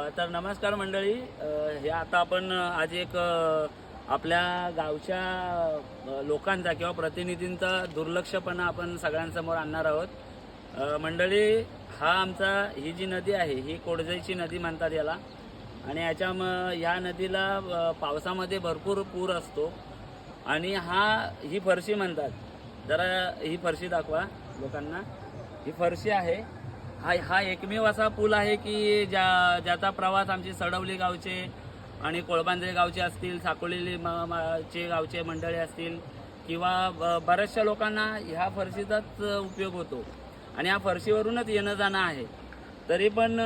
तर नमस्कार मंडळी, हे आता आपण आज एक आपल्या गावच्या लोकांचा किंवा प्रतिनिधींचा दुर्लक्षपणा आपण सगळ्यांसमोर आणणार आहोत. मंडळी, ही जी नदी आहे ही कोडजाईची नदी म्हणतात याला, आणि ह्या नदीला पावसामध्ये भरपूर पूर असतो. आणि ही फरशी म्हणतात. जरा ही फरशी दाखवा लोकांना. ही फरशी आहे. हा एकमेव असा पूल आहे की ज्याचा प्रवास आमचे सडवली गावचे आणि कोळबांद्रे गावचे असतील, साकोली चे गावचे मंडळी असतील किंवा बऱ्याचशा लोकांना ह्या फरशीचाच उपयोग होतो आणि ह्या फरशीवरूनच येणं जाणं आहे. तरी पण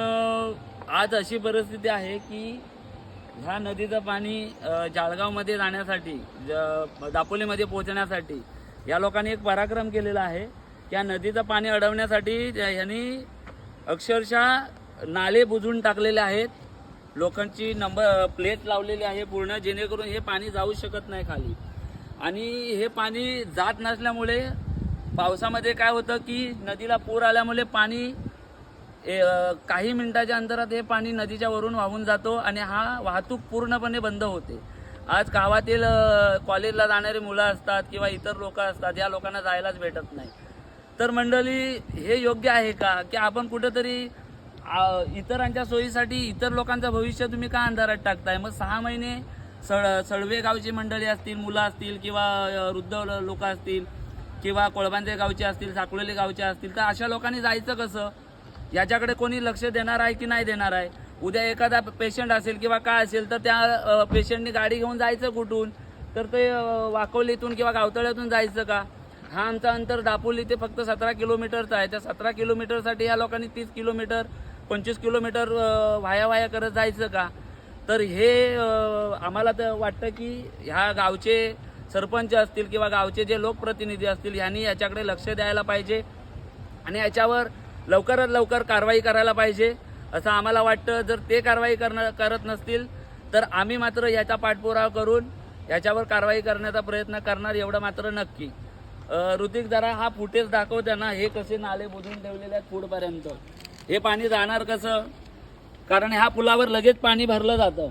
आज अशी परिस्थिती आहे की ह्या नदीचं पाणी जाळगावमध्ये जाण्यासाठी, दापोलीमध्ये पोहोचण्यासाठी या लोकांनी एक पराक्रम केलेला आहे. त्या नदीचं पाणी अडवण्यासाठी यांनी अक्षरशः नाले बुजवून टाकलेले आहेत. लोकांची नंबर प्लेट लावलेली आहे पूर्ण, जेणेकरून हे पाणी जाऊ शकत नाही खाली. आणि हे पाणी जात नसल्यामुळे पावसामध्ये काय होतं की नदीला पूर आल्यामुळे पाणी काही मिनिटाच्या अंतरात हे पाणी नदीच्या वरून वाहून जातो आणि वाहतूक पूर्णपणे बंद होते. आज गावातील कॉलेजला जाणारी मुलं असतात किंवा इतर लोक असतात, या लोकांना जायलाच भेटत नाही. तर मंडळी, हे योग्य आहे का की आपण कुठेतरी इतरांच्या सोयीसाठी इतर लोकांचं भविष्य तुम्ही का अंधारात टाकताय? मग 6 महिने सळवे गावची मंडळी असतील, मुलं असतील किंवा वृद्ध लोक असतील किंवा कोळबांद्रे गावचे असतील, साकोली गावचे असतील, तर अशा लोकांनी जायचं कसं? याच्याकडे कोणी लक्ष देणार आहे की नाही देणार आहे? उद्या एखादा पेशंट असेल किंवा काय असेल तर त्या पेशंटनी गाडी घेऊन जायचं कुठून? तर ते वाकोलीतून किंवा गावतळ्यातून जायचं का? आमचा अंतर दापोली ते फक्त 17 किलोमीटरचा आहे. त्या 17 किलोमीटरसाठी या लोकांनी 30 किलोमीटर 25 किलोमीटर वाया करत जायचं का? तर हे आम्हाला तर वाटतं की ह्या गावचे सरपंच असतील किंवा गावचे जे लोकप्रतिनिधी असतील यांनी याच्याकडे लक्ष द्यायला पाहिजे आणि याच्यावर लवकरात लवकर कारवाई करायला पाहिजे असं आम्हाला वाटतं. जर ते कारवाई करत नसतील तर आम्ही मात्र याचा पाठपुरावा करून याच्यावर कारवाई करण्याचा प्रयत्न करणार, एवढं मात्र नक्की. ऋतिक, जरा हा फुटेज दाखवते ना, हे कसे नाले बुजवून ठेवलेले आहेत पुढपर्यंत. हे पाणी जाणार कसं? कारण ह्या पुलावर लगेच पाणी भरलं जातं.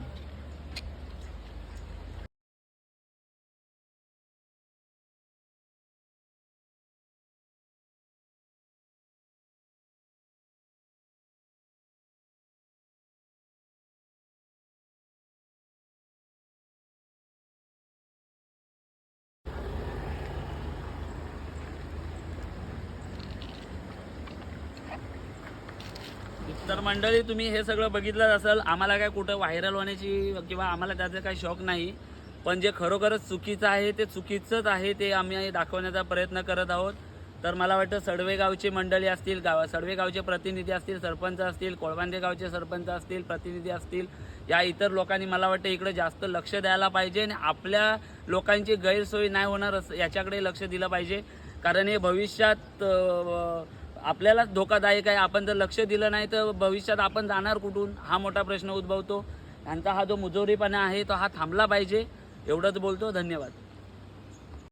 तर मंडळी, तुम्ही हे सगळं बघितलं असेल. आम्हाला काय कुठं व्हायरल होण्याची किंवा आम्हाला त्याचा काही शौक नाही, पण जे खरोखरच चुकीचं आहे ते चुकीचंच आहे, ते आम्ही दाखवण्याचा प्रयत्न करत आहोत. तर मला वाटतं सडवे गावची मंडळी असतील, सडवे गावचे प्रतिनिधी असतील, सरपंच असतील, कोळबांद्रे गावचे सरपंच असतील, प्रतिनिधी असतील, या इतर लोकांनी मला वाटतं इकडे जास्त लक्ष द्यायला पाहिजे आणि आपल्या लोकांची गैरसोय नाही होणार याच्याकडे लक्ष दिलं पाहिजे. कारण हे भविष्यात आपल्यालाच धोकादायक आहे. आपण जर लक्ष दिलं नाही तर भविष्यात आपण जाणार कुठून, हा मोठा प्रश्न उद्भवतो. यांचा हा जो मुजोरीपणा आहे तो थांबला पाहिजे, एवढंच बोलतो. धन्यवाद.